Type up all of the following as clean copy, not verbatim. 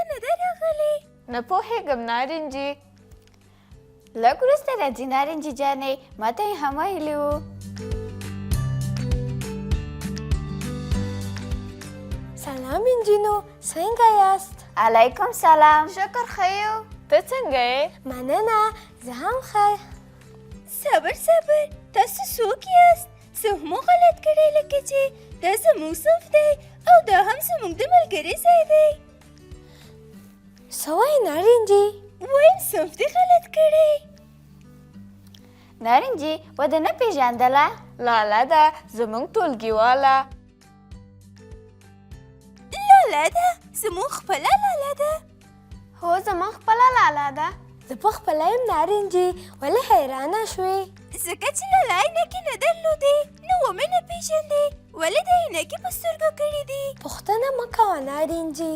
نه ده راغلې؟ نه پوهېږم نارنجي. لږ وروسته راځي نارنجي جانې، ما ته یې هم ویلي وو. سلام انجینو، څنګه یاست؟ علیکم سلام. شکر ښه یو. ته څنګه یې؟ مننه، زه هم ښه. صبر تاسو څوک یاست؟ څه مو غلط کړی لکه چې دا زموږ صنف دی او دا هم زموږ د ملګري ځای دی. څه وایې نارنجي؟ وایم صنف دې غلط کړی. نارنجي وده نه پېژندله؟ لاله ده زموږ ټولګیواله. لاله ده؟ زموږ خپله لاله ده؟ هو زموږ خپله لاله ده. زه په خپله یم نارنجي، ولې حیرانه شوې؟ ځکه چې لاله عینکې نه درلودې نو ومې نه پېژندې. ولې د عینکې په سترګو کړي دي؟ پوښتنه مه کوه نارنجي.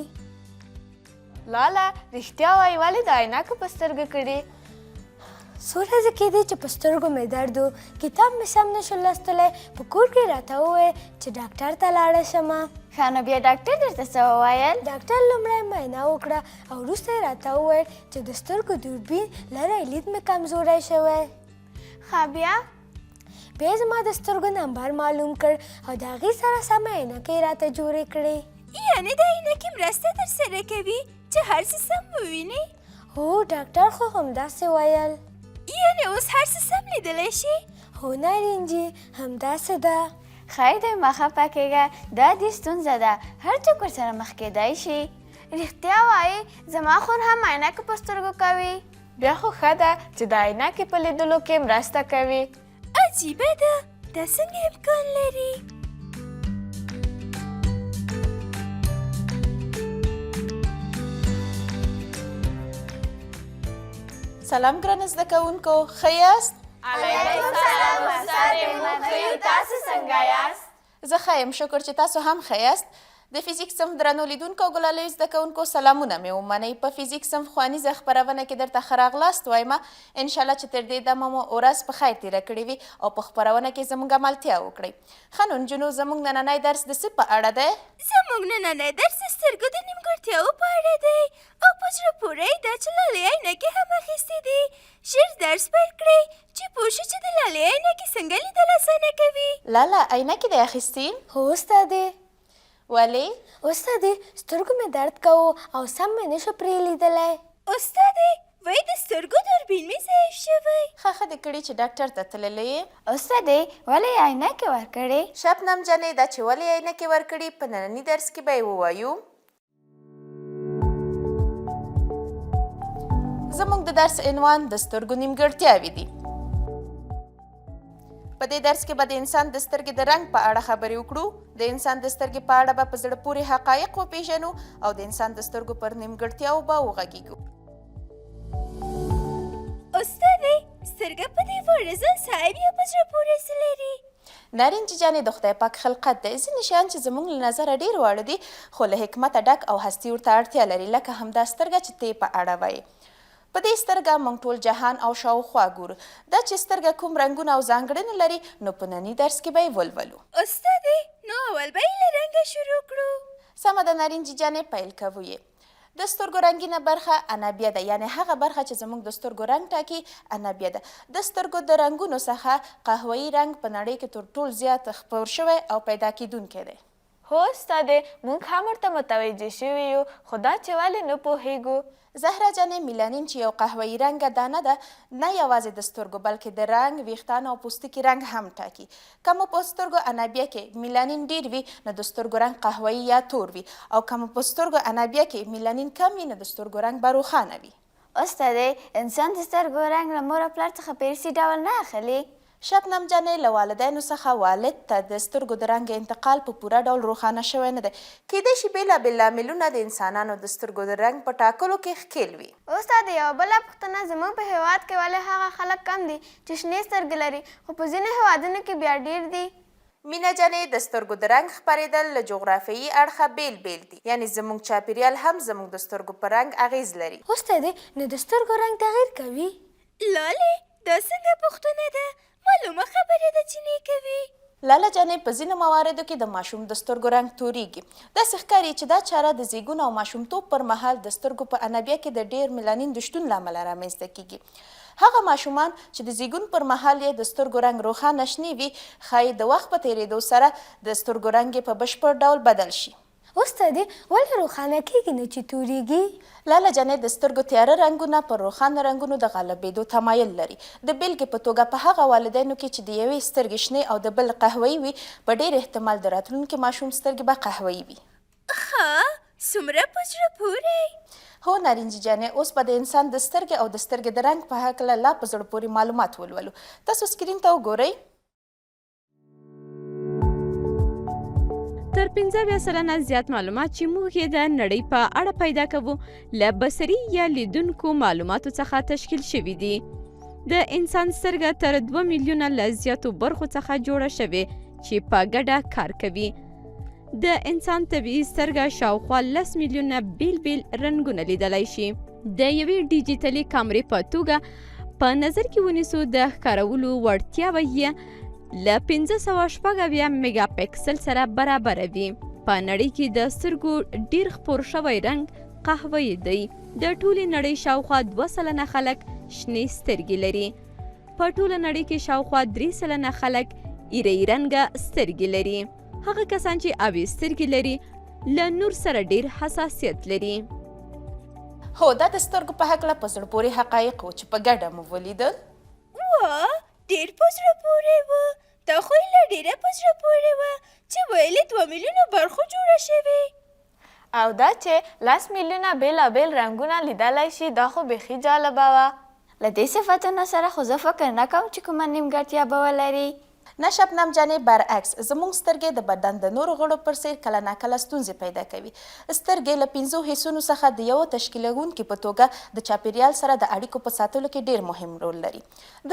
لاله رښتیا وایي ولې د عینکو په سترګو کړي؟ څو ورځې کېدې چې په سترګو مې درد و، کتاب مې سم نه شو لوستلی. په کور کې راته وویل چې ډاکټر ته لاړه شمه. ښه نو بیا ډاکټر درته څه وویل؟ ډاکټر لومړی معاینه وکړه او وروسته یې راته وویل چې د سترګو دوربین لرې لید مې کمزوری شوی. ښه بیا؟ بیا یې زما د سترګو نمبر معلوم کړ او د هغې سره سمه عینکې یې راته جوړې کړې. یعنې د عینکې مرسته ترسره کوي چې هر څه سم ووینې؟ هو ډاکټر خو همداسې ویل. یعنې اوس هر څه سم لیدلی شي؟ هو نارنجي همداسې ده. خیر دی مه خفه کېږه، دا دې ستونزه ده، هر څوک ورسره مخ کېدی شي. رښتیا وایي زما خور هم عینکې په سترګو کوي. بیا خو ښه ده چې د عینکې په لیدلو کې مرسته کوي. عجیبه ده، دا څنګه امکان لري؟ سلام ګرانو زده کوونکو، ښه یاست؟ علیکم سلام استادې، موږ ښه یو، تاسو څنګه یاست؟ زه ښه یم، شکر چې تاسو هم ښه یاست. د فزیک صنف درنو لیدونکو او ګلالیو زده کوونکو سلامونه مې ومنئ. په فزیک صنف ښوونیزه خپرونه کې درته ښه راغلاست وایمه. انشاءالله چې تر دې دمه مو ورځ په خیر تېره کړې وي او په خپرونه کې زموږ عملتیا وکړئ. ښه نو نجونو، زموږ نننی درس د څه په اړه دی؟ زموږ نننی درس د سترګو د نیمګړتیاوو په اړه دی او په زړه پورې یې دا چې لالې عینکې هم اخیستې دي. ژر درس پیل کړئ چې پوه شو چې د لالې عینکې څنګه لیدل اسانه کوي. لاله عینکې دې اخیستې؟ هو استادې. ولې؟ استادې سترګو مې درد کوو او سم مې نشو پرې لیدلی. استادې وایي د سترګو دوربین مې ضعیف شوی. ښه دې کړي چې ډاکټر ته تللی یې. استادې ولې یې عینکې ورکړې؟ شبنم جانې دا چې ولې یې عینکې ورکړي په ننني درس کې به یې ووایو. زموږ د درس عنوان د سترګو نیمګړتیاوې دي. په دې درس کې به د انسان د سترګې د رنګ په اړه خبرې وکړو. د انسان د سترګې په اړه به په زړه پورې حقایق وپېژنو او د انسان د سترګو پر نیمګړتیاوو به وغږیږو. استادې سترګه په دې وړه ځان صاحب یا په زړه پورې څه لري؟ نارنجي جانې د خدای پاک خلقت دی. ځینې شیان چې زموږ له نظره ډېر واړه دي خو له حکمته ډک او هستي ورته اړتیا لري، لکه همدا سترګه چې ته په اړه وایې. په دې سترګه موږ ټول جهان او شاوخوا ګورو. دا چې سترګه کوم رنګونه او ځانګړنې لري نو په ننني درس کې به یې ولولو. استادې نو اول به یې له رنګه شروع کړو. سمه ده نارنجي جانې، پیل کوو یې. د سترګو رنګینه برخه انابیه ده، یعنې هغه برخه چې زموږ د سترګو رنګ ټاکي انابیه ده. د سترګو د رنګونو څخه قهوه‌ایي رنګ په نړۍ کې تر ټولو زیات خپور شوی او پیدا کیدونکی دی. هو استادې موږ هم ورته متوجه شوي یو، خو دا چې ولې نه پوهېږو. زهره جانې میلانین چې یو قهوه‌ایي رنګه دانه ده نه یوازې د سترګو بلکې د رنګ، ویښتانو او پوستکي رنګ هم ټاکي. که مو په سترګو انابیه کې میلانین ډېر وي نو د سترګو رنګ قهوه‌ایي یا تور وي، او که مو په سترګو انابیه کې میلانین کم وي نو د سترګو رنګ به روښانه وي. استادې انسان د سترګو رنګ له مور او پلار څخه په ارثي ډول نه اخلي؟ شبنم جانې له والدینو څخه والد ته د سترګو د رنګ انتقال په پوره ډول روښانه شوی نه دی. کیدای شي بېلابېل لاملونه د انسانانو د سترګو د رنګ په ټاکلو کې ښکیل وي. استاد یوه بله پوښتنه، زموږ په هېواد کې ولې هغه خلک کم دي چې شنې سترګې لري خو په ځینو هېوادونو کې بیا ډېر دي؟ مینه جانې د سترګو د رنګ خپرېدل له جغرافیایي اړخه بیل دی، یعنې زموږ چاپېریال هم زموږ د سترګو په رنګ اغیز لري. استادې نو د سترګو رنګ تغیر کوي؟ لالې دا څنګه پوښتنه ده؟ معلومه خبره ده چې نه کوي. لاله جانې په ځینو مواردو کې د ماشوم د سترګو رنګ تورېږي. داسې ښکاري چې دا چاره د زیږون او ماشومتوب پر مهال د سترګو په انابیه کې د ډېر میلانین د شتون له امله رامنځته کیږي. هغه ماشومان چې د زیږون پر مهال یې د سترګو رنګ روښانه شنې وي ښایي د وخت په تېرېدو سره د سترګو رنګ یې په بشپړ ډول بدل شي. استادې ولې روښانه کیږي نه چې تورېږي؟ لاله جانې د سترګو تیاره رنګونه پر روښانه رنګونو د غالبېدو تمایل لري. د بیلګې په توګه په هغه والدینو کې چې د یوې سترګې شنې او د بل قهوه‌ایي وي په ډېر احتمال د راتلونکي ماشوم سترګې به قهوه‌ایي وي. څومره په زړه پورې. هو نارنجي جانې، اوس به د انسان د سترګې او د سترګې د رنګ په هکله لا په زړه پورې معلومات ولولو. تاسو سکرین ته وګورئ. تر 15% زیات معلومات چې موږ یې د نړۍ په اړه پیدا کوو له بصري یا لیدونکو معلوماتو څخه تشکیل شوي دي. د انسان سترګه تر 2 میلیونه له زیاتو برخو څخه جوړه شوې چې په ګډه کار کوي. د انسان طبیعي سترګه شاوخوا 10 میلیونه بیل بیل رنګونه لیدلی شي. د یوې ډیجیټلي کامرې په توګه په نظر کې ونیسو د ښکارولو وړتیاوې یې له 580 میګا پکسل سره برابر وي. په نړۍ کې د سترګو ډیر خپور شوی رنګ قهوه‌ایي دی. د ټولې نړۍ شاوخوا 2% خلک شنې سترګې لري. په ټوله نړۍ کې شاوخوا 3% خلک ایرې رنګه سترګې لري. هغه کسان چې آبي سترګې لري له نور سره ډیر حساسیت لري. هو دا د سترګو په هکله په زړه پورې حقایق و چې په ګډه مو ولیدل. ډېر په زړه پورې و. دا خو یې له ډېره په زړه پورې وه چې ویلې 2 میلیونه برخو جوړه شوې. او دا چې 10 میلیونه بېلابېل رنګونه لیدلی شي دا خو بیخي جالبه وه. له دې صفتونو سره خو زه فکر نه کوم چې کومه نیمګړتیا به ولري. نه شبنم جانې، برعکس زموږ سترګې د بدن د نورو غړو پر څېر کله ناکله ستونزې پیدا کوي. سترګې له 5 حسونو څخه د یوه تشکیلوونکي په توګه د چاپیریال سره د اړیکو په ساتلو کې ډېر مهم رول لري.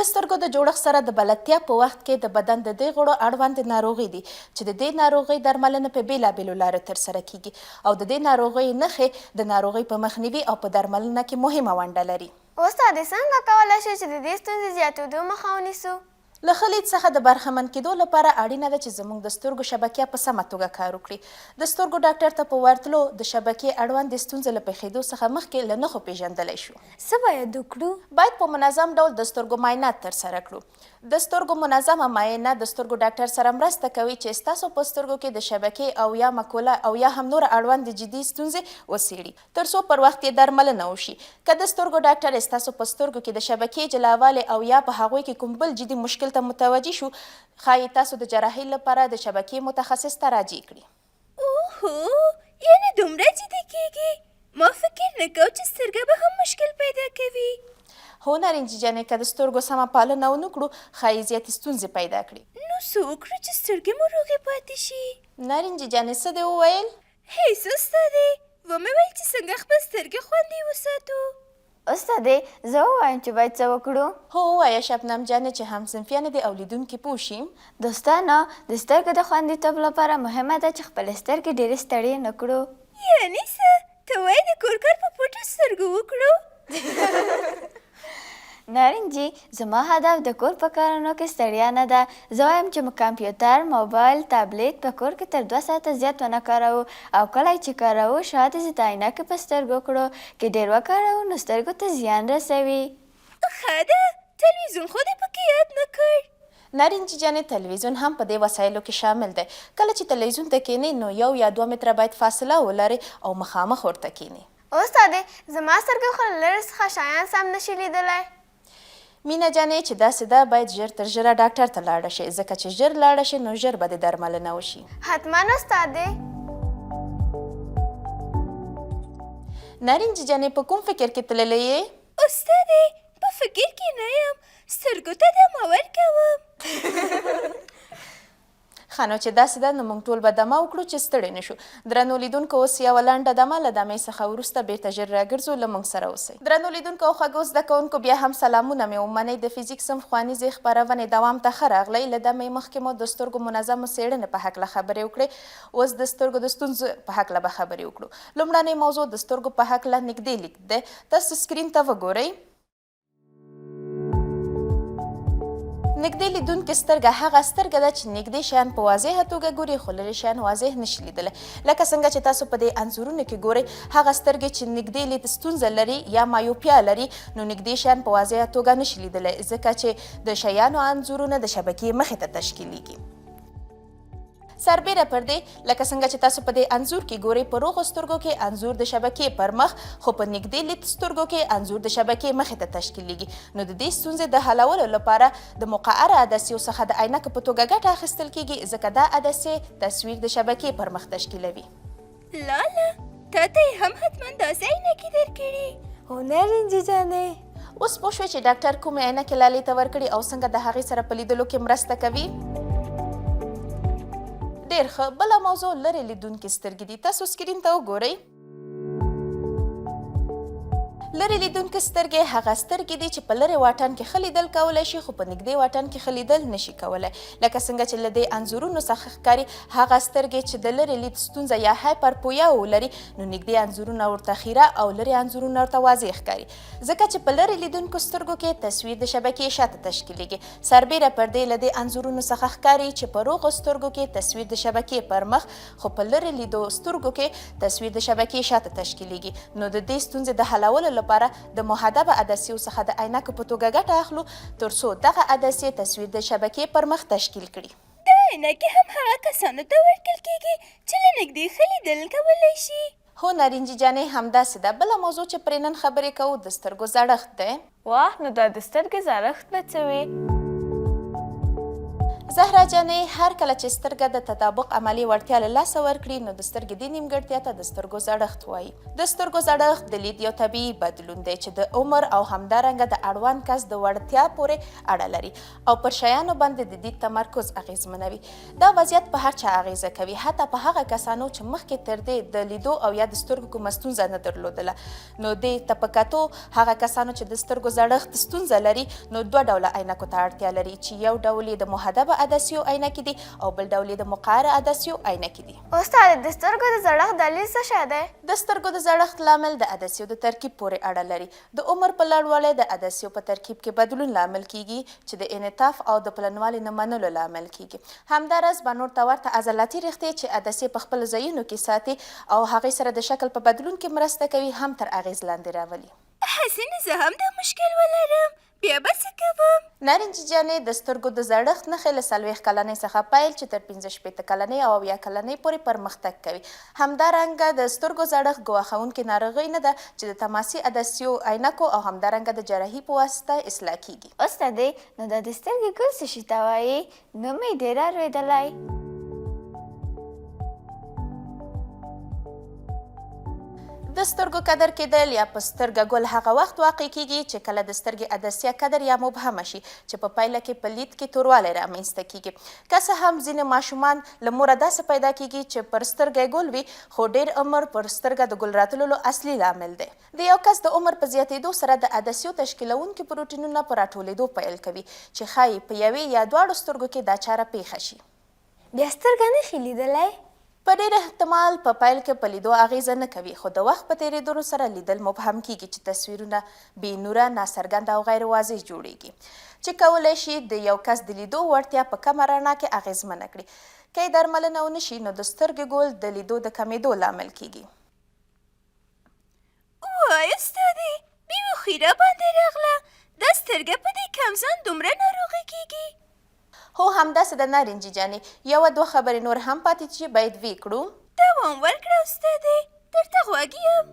د سترګو د جوړښت سره د بلدتیا په وخت کې د بدن د دې غړو اړوند ناروغي دي چې د دې ناروغۍ درملنه په بېلابېلو لارو ترسره کیږي او د دې ناروغۍ نښې د ناروغۍ په مخنیوي او په درملنه کې مهمه ونډه لري. استادې څنګه کولی شو چې د دې ستونزې زیاتېدو مخه ونیسو؟ له ښه لید څخه د برخمن کېدو لپاره اړینه ده چې زموږ د سترګو شبکیه په سمه توګه کار وکړي. د سترګو ډاکټر ته په ورتلو د شبکیې اړوند د ستونزې له پېښېدو څخه مخکې له نښو پېژندلی شو. څه باید وکړو؟ باید په منظم ډول د سترګو معاینات ترسره کړو. د سترګو منظمه معاینه د سترګو ډاکټر سره مرسته کوي چې ستاسو په سترګو کې د شبکیې او یا مکوله او یا هم نور اړوند جدي ستونزې وڅېړي تر څو پر وخت یې درملنه وشي. که د سترګو ډاکټر ستاسو په سترګو کې د شبکیې جلاوالی او یا په هغوی کې کوم بل جدي مشکل ته متوجه شو ښایي تاسو د جراحۍ لپاره د شبکیې متخصص ته راجع کړي. اوهو، یعنې دومره جدي کیږي؟ ما فکر نه کو چې سترګه به هم مشکل پیدا کوي. هو نارنجي جانې، که د سترګو سمه پالنه ونه کړو ښایي زیاتې ستونزې پیدا کړي. نو څه وکړو چې سترګې مو روغې پاتې شي؟ نارنجي جانې څه دې وویل؟ هیڅ استادې، ومې ویل چې څنګه خپل سترګې خوندي وساتو. استادې زه ووایم چې باید څه وکړو؟ هو ووایه شبنم جانې چې همصنفیانې دې او لیدونکي پوه شي. دوستانو، د سترګو د خوندیتوب لپاره مهمه ده چې خپلې سترګې ډېرې ستړې نه کړو. یعنې څه؟ ته وایې د کور کار په پټو سترګو وکړو؟ نارنجي، زما هدف د کور په کارونو کې ستړیا نه ده. زه وایم چې کمپیوټر، موبایل، تابلیت په کور کې تر 2 ساعته زیات ونه کاروو او کله چې کاروو شاید یې د عینکې په سترګو کړو. که ډېر وکاروو نو سترګو ته زیان رسوي. ښه ده، تلویزیون خو دې پکې یاد نه کړ. نارنجي جانې، تلویزیون هم په دې وسایلو کې شامل دی. کله چې تلویزیون ته کښېنئ نو 1 یا 2 متره باید فاصله ولرئ او مخامخ ورته کښېنئ. استادې، زما سترګې خو له لرې څخه شیان سم نشي لیدلی. مینه جانې، چې داسې ده باید ژر تر ژره ډاکټر ته لاړه شي، ځکه چې ژر لاړه شي نو ژر به د درملنه وشي. حتما استادې. نارنجي جانې، په کوم فکر کې تللی یې؟ استادې، په فکر کې نه یم، سترګو ته دمه ورکوم. ښه نو چې داسې ده نو موږ ټول به دمه وکړو چې ستړي نه شو. درنو لیدونکو، اوس یوه لنډه دمه له دمې څخه وروسته بېرته ژر راګرځو. له موږ سره اوسئ. درنو لیدونکو او خوږو زده کوونکو، بیا هم سلامونه مې ومنئ. د فزیک صنف ښوونیزې خپرونې دوام ته ښه راغلی. له دمې مخکې مو د سترګو منظمو څېړنې په هکله خبرې وکړې. اوس د سترګو د ستونزو په هکله به خبرې وکړو. لومړنۍ موضوع د سترګو په هکله نږدې لیک دی. تاسو سکرین ته وګورئ. نږدې لیدونکې سترګه هغه سترګه ده چې نږدې شیان په واضحه توګه ګوري خو لرې شیان واضح نشي لیدلی. لکه څنګه چې تاسو په دې انځورونو کې ګورئ هغه سترګې چې نږدې لید ستونزه لري یا مایوپیا لري نو نږدې شیان په واضحه توګه نشي لیدلی ځکه چې د شیانو انځورونه د شبکې مخې ته تشکیلیږي. سربیره پر دې لکه څنګه چې تاسو په دې انځور کې ګورئ په روغو سترګو کې انځور د شبکې پر مخ خو په نږدې لید سترګو کې انځور د شبکې مخې ته تشکیلیږي. نو د دې ستونزې د حلولو لپاره د مقعره عدسیو څخه د عینکو په توګه ګټه اخیستل کیږي ځکه دا عدسې تصویر د شبکې پر مخ تشکیلوي. لاله تا ته یې هم حتما داسې عینکې درکړي؟ هو نارنجي جانې. اوس پوه شوې چې ډاکټر کومې عینکې لالې ته ورکړي او څنګه د هغې سره په لیدلو کې مرسته کوي؟ ډېر ښه. بله موضوع لرې لیدونکې سترګې دي. تاسو سکرین ته وګورئ. لرې لیدونکې سترګې هغه سترګې دي چې په لرې واټن کې ښه لیدل کولی شي خو په نږدې واټن کې ښه لیدل نشي کولی. لکه څنګه چې له دې انځورونو څخه ښکاري هغه سترګې چې د لرې لید ستونزه یا هایپرپویا ولري نو نږدې انځورونه ورته خیره او لرې انځورونه ورته واضح ښکاري ځکه چې په لرې لیدونکو سترګو کې تصویر د شبکې شاته تشکیلیږي. سربیره پر دې له دې انځورونو څخه ښکاري چې په روغو سترګو کې تصویر د شبکې پر مخ خو په لرې لیدو سترګو کې تصویر د شبکې شاته تشکیلیږي. نو د دې ستونزې د حلولو لپاره د محدبه عدسیو څخه د عینکو په توګه ګټه اخلو ترڅو دغه عدسې تصویر د شبکې پر مخ تشکیل کړي. دا عینکې هم هغه کسانو ته ورکړل کیږي چې له نږدې ښه لیدل کولی شي؟ هو نارنجي جانې همداسې ده. بله موضوع چې پرې نن خبرې کوو د سترګو زړښت دی. واه نو دا د سترګې زړښت به څه وي؟ زهرا جانې هر کله چې سترګه د تطابق عملي وړتیا له لاسه ورکړي نو د سترګې دې نیمګړتیا ته د سترګو زړښت وایي. د سترګو زړښت د لید یو طبیعي بدلون دی چې د عمر او همدارنګه د اړوند کس د وړتیا پورې اړه لري او پر شیانو باندې د دید تمرکز اغیزمنوي. دا وضعیت په هر چا اغیزه کوي حتی په هغه کسانو چې مخکې تر دې د لیدو او یا د سترګو کومه ستونزه نه درلودله. نو دې ته په کتو هغه کسانو چې د سترګو زړښت ستونزه لري نو دوه ډوله عینکو ته اړتیا لري چې یو ډول یې د محدبه عدسیو عینکې دي او بل ډول یې د مقعره عدسیو عینکې دي. استاد د سترګو د زړښت دلیل څه شی دی؟ د سترګو د زړښت لامل د عدسیو د ترکیب پورې اړه لري. د عمر په لوړوالی د عدسیو په ترکیب کې بدلون لامل کیږي چې د انعطاف او د پلنوالي نه منلو لامل کیږي. همداراز به نور ته ورته عضلاتي ریښتې چې عدسې په خپلو ځایونو کې ساتي او هغې سره د شکل په بدلون کې مرسته کوي هم تر اغیز لاندې راولي. حسینه زه هم دا مشکل ولرم بیا به څه کوم؟ نارنجي جانې د سترګو د زړښت نښې له 40 کلنۍ څخه پیل چې تر 15 کلنۍ او 70 کلنۍ پورې پرمختګ کوي. همدارنګه د سترګو زړښت ګواښونکې ناروغي نه ده چې د تماسي عدسیو عینکو او همدارنګه د جراحي په واسطه اصلاح کیږي. استادې نو دا د سترګې ګل څه شي ته وایي؟ نوم یې ډېر اورېدلی. د سترګو قدر کېدل یا په سترګه ګل هغه وخت واقع کیږي چې کله د سترګې عدسیه قدر یا مبهمه شي چې په پایله کې په لید کې توروالی رامنځته کیږي. که څه هم ځینې ماشومان له موره داسې پیدا کیږي چې پر سترګه ګل وي خو ډېر عمر پر سترګه د ګل راتللو اصلي لامل دی. د یو کس د عمر په زیاتېدو سره د عدسیو تشکیلونکي پروټینونه په راټولېدو پیل کوي چې ښایي په یوې یا دواړو سترګو کې دا چاره پیښه شي. بیا سترګه نشي لیدلی؟ په ډېر احتمال په پیل کې په لیدو اغیزه نه کوي خو د وخت په تېرېدلو سره لیدل مبهم کیږي چې تصویرونه بې نوره ناڅرګنده او غیر واضح جوړیږي چې کولی شي د یو کس د لیدو وړتیا په کمه رڼا کې اغیزمنه کړي. که یې درملنه ونه شي نو د سترګې ګل د لیدو د کمیدو لامل کیږي. وای استادې بې هوښي را باندې راغله. دا سترګه په دې کمزان دومره ناروغي کیږي؟ هو همداسې د نارنجي جانې یوه دوه خبرې نور هم پاتې چې باید وی کړو. دوام ورکړه استادې درته غوږ یم.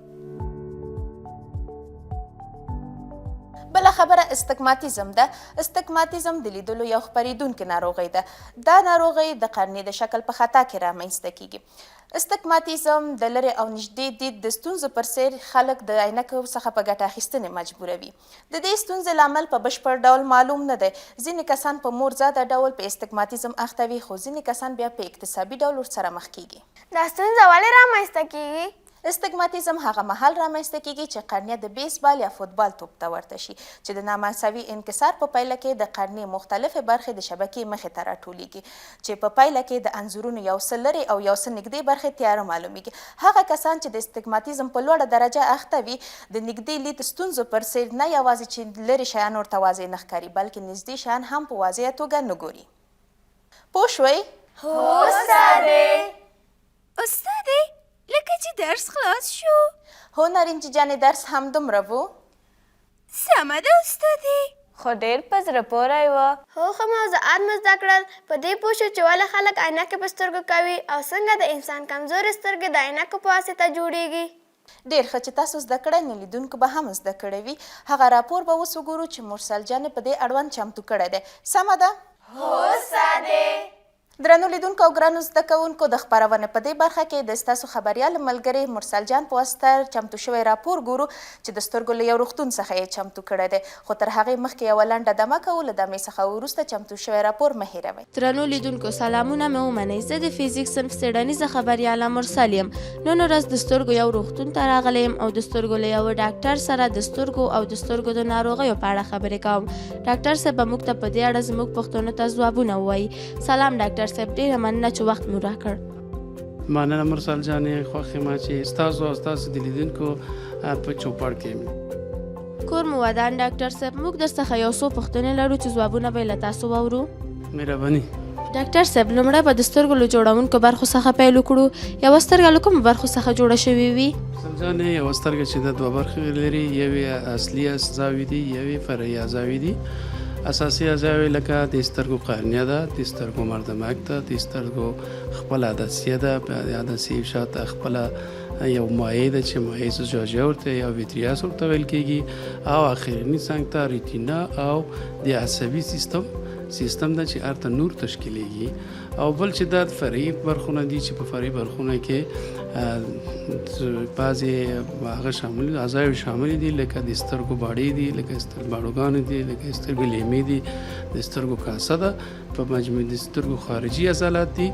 بله خبره استګماتیزم ده. استګماتیزم د لیدلو یو خپرېدونکې ناروغۍ ده. دا ناروغۍ د قرنې د شکل په خطا کې رامنځته کیږي. استګماتیزم د لرې او نږدې دید د ستونزو پر سر خلک د عینکو څخه په ګټه اخیستنې مجبوروي. د دې ستونزې لامل په بشپړ ډول معلوم نه دی. ځینې کسان په مورزاده ډول په استګماتیزم اخته وي خو ځینې کسان بیا په اکتسابي ډول ورسره مخ کیږي. دا ستونزه ولې رامنځته کیږي؟ استګماتیزم هغه مهال رامنځته کیږي چې قرنیه د بیسبال یا فوتبال توپ ته ورته شي چې د نامساوي انکسار په پایله کې د قرنیې مختلفې برخې د شبکې مخې ته راټولیږي چې په پایله کې د انځورونو یو څه لرې او یو څه نږدې برخې تیاره معلومیږي. هغه کسان چې د استګماتیزم په لوړه درجه اخته وي د نږدې لید ستونزو پر څیر نه یوازې چې لرې شیان ورته واضح نه ښکاري بلکې نږدې شیان هم په واضحه توګه نه ګوري. پوه شوئ؟ هو استادې. استادې لکه چې درس خلاص شو. هو نارنجي جانې درس هم دومره و؟ سمه ده استادې. خو ډېر په زړه پوری وه. هو ښه موضوعات مو زده کړل. په دې پوه شو چې ولې خلک عینکې په سترګو کوي او څنګه د انسان کمزورې سترګې د عینکو په واسطه جوړیږي. ډېر ښه چې تاسو زده کړئ نو لیدونکو به هم زده کړی وي. هغه راپور به اوس وګورو چې مرسل جانې په دې اړوند چمتو کړی دی. سمه ده؟ هو استادې. درنو لیدونکو او ګرانو زده کوونکو د خپرونې په دې برخه کې د ستاسو خبریال ملګري مرسل جان په واسطه چمتو شوی راپور ګورو چې د سترګو له یو روغتون څخه یې چمتو کړی دی. خو تر هغې مخکې یوه لنډه دمه کوو. له دمې څخه وروسته چمتو شوی راپور مه هېروئ. درنو لیدونکو سلامونه مې ومنئ. زه د فزیک صنف څېړنیزه خبریاله مرسل یم. نن ورځ د سترګو یو روغتون ته راغلی یم او د سترګو له یوه ډاکټر سره د سترګو او د سترګو د ناروغیو په اړه خبرې کوم. ډاکټر صاحب به موږ ته په دې اړه زموږ پوښتنو ته ځوابونه ووایي. سلام ډاکټر صاحب، ډېره مننه چې وخت مو راکړ. مننه مرسل جانې. خوښ یم چې ستاسو او ستاسو د لیدونکو په چوپړ کې یم. کور مو ودان ډاکټر صاحب. موږ درڅخه یو څو پوښتنې لرو چې ځوابونه به یې له تاسو واورو. مهرباني. ډاکټر صاحب لومړی به د سترګو له جوړونکو برخو څخه پیل وکړو. یوه سترګه له کومو برخو څخه جوړه شوې وي؟ مرسل جانې یوه سترګه چې د دوه برخې لري، یوې اصلي اعضاوې دي، یوې فرعي اعضاوې دي. اساسي اعضاوې لکه د سترګو قرنیه ده، د سترګو مردمک ده، د سترګو خپله عدسیه ده، د عدسیې شاته خپله یو مایع ده چې مایع زجاجیه ورته یا ویتریاس ورته ویل کېږي، او اخرني څنګ ته ریټینا او د عصبي سیستم ده چې هر ته نور تشکیلیږي. او بل چې دا فرعي برخونه دي چې په فرعي برخونه کې بعضې هغه اعضاوې شامل دي لکه د سترګو باړې دي، لکه باړوګانې دي، لکه سترګو لیمې دي، د سترګو کاسه ده. په مجموع د سترګو خارجي عضلات دي،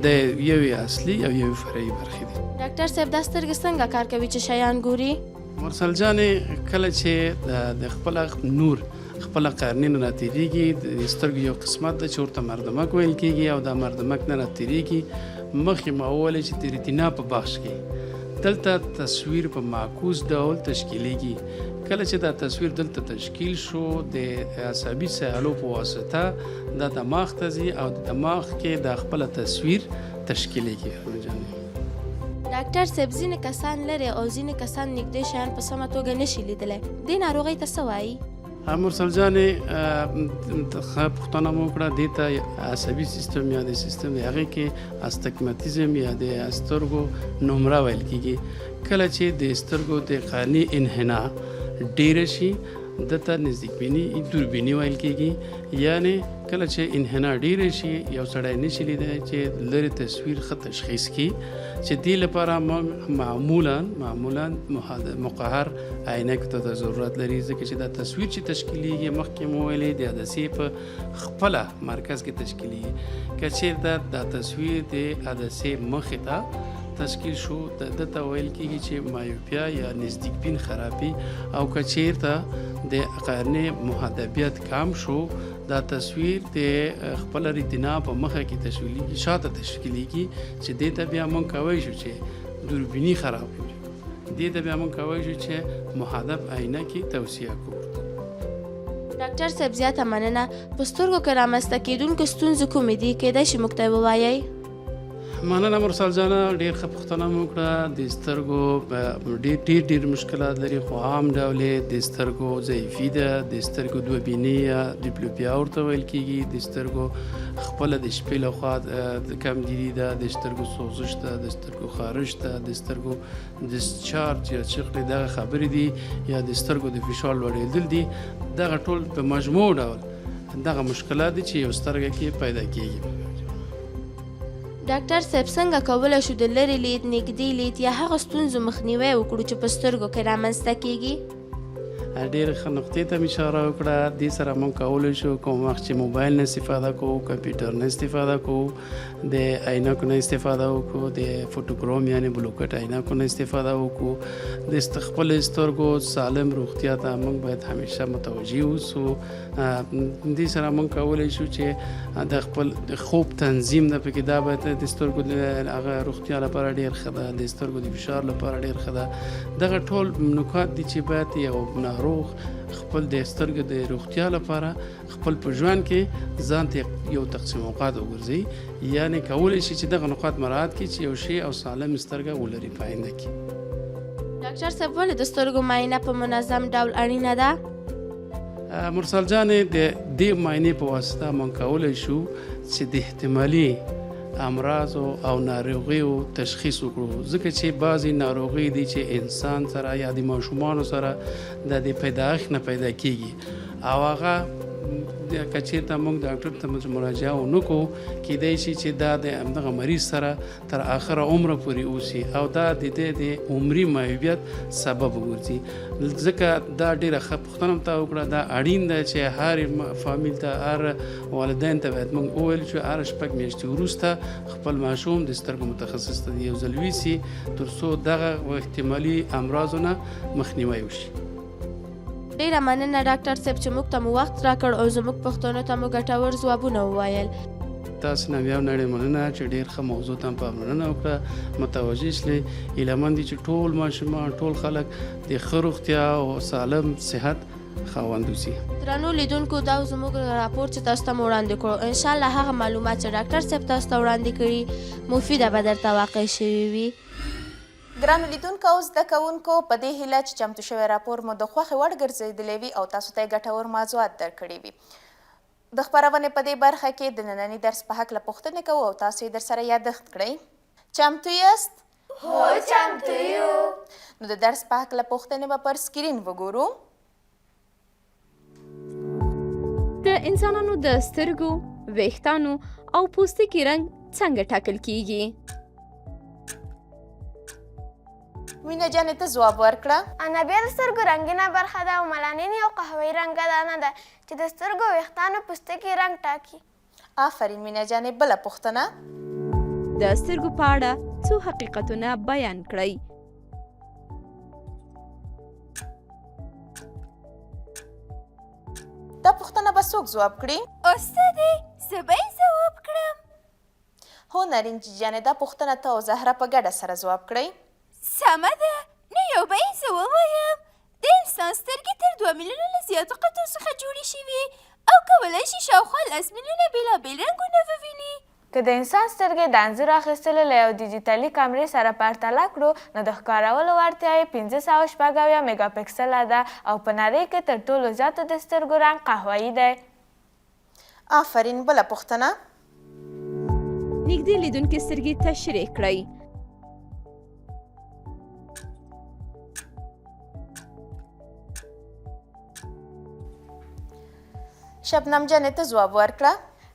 د یوې اصلي او یوې فرعي برخې دي. ډاکټر صاحب دا سترګې څنګه کار کوي چې شیان ګوري؟ مرسل جانې کله چې د خپله نور خپله قرنې نه راتېرېږي، د سترګو یو قسمت ده چې ورته مردمک ویل کېږي، او دا مردمک نه راتېرېږي. مخکې ما وویلې چې د ریټینا په بخش کې دلته تصویر په معکوس ډول تشکیلیږي. کله چې دا تصویر دلته تشکیل شو د عصبي سیالو په واسطه دا دماغ ته ځي او د دماغ کې دا خپله تصویر تشکیلیږي. ډاکټر صاحب ځینې کسان لري او ځینې کسان نږدې شیان په سمه توګه نشي لیدلی. دې ناروغۍ ته څه وایي؟ مرسل جانې ښه پوښتنه مو وکړه. دې ته عصبي سیستم یا د سیستم د هغې کې استګماتیزم یا د سترګو نمره ویل کېږي. کله چې د سترګو د قرنې انحنا ډیره شي دته نزدیکبیني دوربیني ویل کېږي. یعنې کله چې انحنا ډیره شي یو سړی نشي لیدلی چې لرې تصویر ښه تشخیص کړي، چې دې لپاره معمولا مقهر عینکو ته د ضرورت لري، ځکه چې دا تصویر چې تشکیلیږي مخکې مو ویلې د عدسیې په خپله مرکز کې تشکیلیږي. که چېرته دا تصویر د عدسیې مخې ته تشکیل شو دته ویل کېږي چې مایوپیا یا نزدیکبین خرابي، او که چېرته د قرنې محدبیت کم شو دا تصویر د خپل ریتینا په مخه کې تشکیلیږي، شاته تشکیلیږي، چې دې ته بیا موږ کولی شو چې دوربیني خراب کړو. دې ته بیا موږ کولی شو چې محدب عینکې توصیه کړو. ډاکټر صاحب زیاته مننه. په سترګو کې رامنځته کېدونکې ستونزې کومې دي؟ کیدای شي موږ ته یې ووایئ. مننه مرسل جانه، ډېر ښه پوښتنه مو وکړه. د سترګو ډېر مشکلات لري، خو عام ډول د سترګو ضعیفي ده، د سترګو دوه بیني یا ډیپلوپیا ورته ویل کېږي، د سترګو خپله د شپې لخوا کمزوري ده، د سترګو سوزش ده، د سترګو خارش ده، د سترګو ډسچارج یا چغلې دغه خبرې دي، یا د سترګو د فشار لوړېدل دي. دغه ټول په مجموع ډول دغه مشکلات دي چې یو سترګه کې پیدا کېږي. ډاکټر صاحب څنګه کولی شو د لرې لید، نږدې لید یا هغه ستونزو مخنیوی وکړو چې په سترګو کې رامنځته کېږي؟ ډېر ښه نقطې ته مې اشاره وکړه. دې سره موږ کولی شو کوم وخت چې موبایل نه استفاده کوو، کمپیوټر نه استفاده کوو، د عینکو نه استفاده وکړو، د فوټوګرام یعنې بلوکټ عینکو نه استفاده وکړو. د خپل سترګو سالم روغتیا ته موږ باید همیشه متوجه اوسو. دې سره موږ کولی شو چې د خپل خوب تنظیم د پکې دا باید د سترګو د هغه روغتیا لپاره ډېر ښه ده، د سترګو د فشار لپاره ډېر ښه ده. دغه ټول نکات دي چې باید یو ناروغ خپل د سترګو د روغتیا لپاره خپل په ژوند کې ځان ته یو تقسیم اوقات وګرځي، یعنې کولی شي چې دغه نکات مراعات کړي چې یو شی او سالم سترګه ولري په آینده کې. ډاکټر صاحب ولې د سترګو معاینه په منظم ډول اړینه ده؟ مرسل جانې د دې معاینې په واسطه موږ کولی شو چې د احتمالي امراضو او ناروغیو تشخیص وکړو، ځکه چې بعضې ناروغۍ دي چې انسان سره یا د ماشومانو سره د پیدایښت نه پیدا کیږي او هغه که چېرته موږ ډاکټر ته مراجعه ونه کړو کیدای شي چې دا د همدغه مریض سره تر آخره عمره پورې اوسي او دا د دې د عمري معیوبیت سبب وګرځي. ځکه دا ډېره ښه پوښتنه مو ته وکړه. دا اړین ده چې هر فامیل ته، هر والدین ته باید موږ وویل چې هر 6 میاشتې وروسته خپل ماشوم د سترګو متخصص ته یو ځل ویسي تر څو دغه احتمالي امراضو نه مخنیوی وشي. ډیره مننه ډاکټر صاحب چې موږ ته مو وخت راکړ او زموږ پوښتنو ته مو ګټور ځوابونه وویل. تاسو نه بیا نړۍ مننه چې ډېر ښه موضوع ته پاملرنه وکړه، متوجه شلې. هیله مند چې ټول ماشومان، ټول خلک د ښه روغتیا او سالم صحت خاوند اوسي. درنو لیدونکو، دا زموږ راپور چې تاسو ته مو وړاندې کړو، انشاءالله هغه معلومات چې ډاکټر صاحب تاسو ته وړاندې کړي مفیده به درته واقع شوي وي. ګرانو لیدونکو او زده کوونکو، په دې هیله چې چمتو شوی راپور مو د خوښې وړ ګرځېدلی وي او تاسو ته یې ګټور موضوعات درکړي وي. د خپرونې په دې برخه کې د ننني درس په هکله پوښتنې کوو او تاسو یې درسره یادښت کړئ. چمتو یاست؟ هو چمتو یو. نو د درس په هکله پوښتنې به پر سکرین وګورو. د انسانانو د سترګو، ویښتانو او پوستکي رنګ څنګه ټاکل کیږي؟ مینه جانې ته ځواب ورکړه. انا بیا د سترګو رنګینه برخه ده او ملانین یو قهوهي رنګه دانه ده چې د سترګو، ویښتانو، پوستکي رنګ ټاکي. آفرین مینه جانې. بله پوښتنه. د سترګو په اړه څو حقیقتونه بیان کړئ. دا پوښتنه به څوک ځواب کړي؟ استادې زه به یې ځواب کړم. هو نارنجي جانې، دا پوښتنه ته او زهره په ګډه سره ځواب کړئ. سمه ده. نو یو به یې زه ووایم. د انسان سترګې تر 2 میلیونه له زیاتو قطعو څخه جوړې شوي او کولی شي شاوخوا 10 میلیونه بېلابېل رنګونه وویني. که د انسان سترګې د انځور اخیستلو له یو ډیجیټلي کامرې سره پرتله کړو نو د ښکارولو وړتیا یې 576 میګا پکسله ده او په نړۍ کې تر ټولو زیاتو د سترګو رنګ قهوه‌ایي دی. آفرین. بله پوښتنه. نږدې لیدونکي سترګې تشریح کړئ. شبنم جانې ته ځواب ورکړه.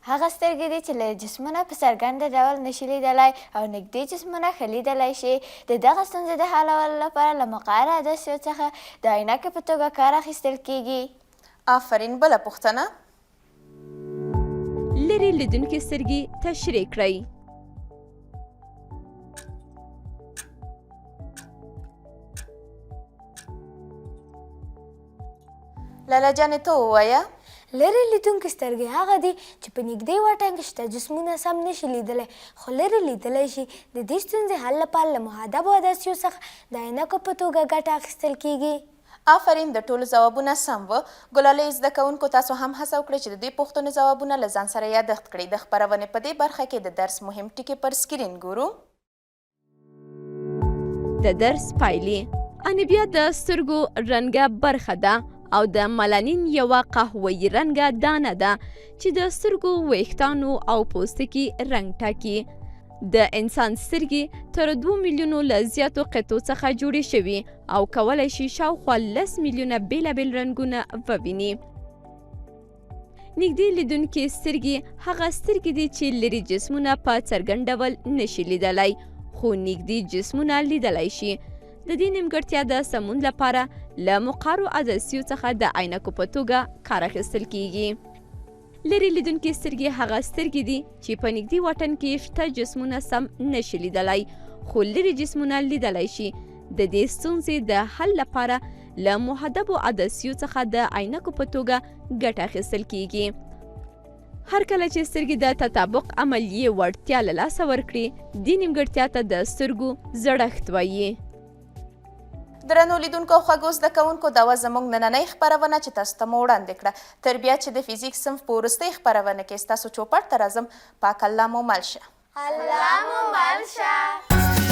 هغه سترګې دي چې له جسمونه په څرګنده ډول نشي لیدلی او نږدې جسمونه ښه لیدلی شي. د دغه ستونزې د حلولو لپاره له مقعره عدسیو څخه د عینکې په توګه کار اخیستل کیږي. آفرین. بله پوښتنه. لرې لیدونکي سترګې تشریح کړئ. لاله جانې ته ووایه. لرې لیدونکي سترګې هغه دي چې په نږدې واټن کې شته جسمونه سم نشي لیدلی خو لرې لیدلی شي. د دې ستونزې حل لپاره له محدبو عدسیو څخه د عینکو په توګه ګټه اخیستل کیږي. آفرین. د ټولو ځوابونه سم و. ګلالۍ زده کوونکو تاسو هم هڅه وکړئ چې د دې پوښتنو ځوابونه له ځان سره یادښت کړئ. د خپرونې په دې برخه کې د درس مهم ټکي پر سکرین ګورو. د درس پایلې. انیبیا د سترګو رنګه برخه ده او د ملانین یوه قهوه‌ایي رنګه دانه ده چې د سترګو، ویښتانو او پوستکي رنګ ټاکي. د انسان سترګې تر 2 میلیونو له زیاتو قطعو څخه جوړې شوي او کولی شي شاوخوا 10 میلیونه بېلابېل رنګونه وویني. نږدې لیدونکي سترګې هغه سترګې دي چې لرې جسمونه په څرګند ډول نشي لیدلی خو نږدې جسمونه لیدلی شي. د دې نیمګړتیا د سمون لپاره له مقررو عدسیو څخه د عینکو په توګه کار اخیستل کیږي. لرې لیدونکي سترګې هغه سترګې دي چې په نږدې واټن کې شته جسمونه سم نشي لیدلی، خو لرې جسمونه لیدلی شي. د دې ستونزې د حل لپاره له محدبو عدسیو څخه د عینکو په توګه ګټه اخیستل کیږي. هر کله چې سترګې د تطابق عملیې وړتیا له لاسه ورکړي، دې نیمګړتیا ته د سترګو زړښت وایي. درنو لیدونکو او خوږو زده کوونکو، دا وه زموږ نننۍ خپرونه چې تاسو ته مو وړاندې کړه. تر بیا چې د فزیک صنف په وروستۍ خپرونه کې ستاسو چوپړ ته راځم، پاک الله مو مل شه. الله مو مل شه.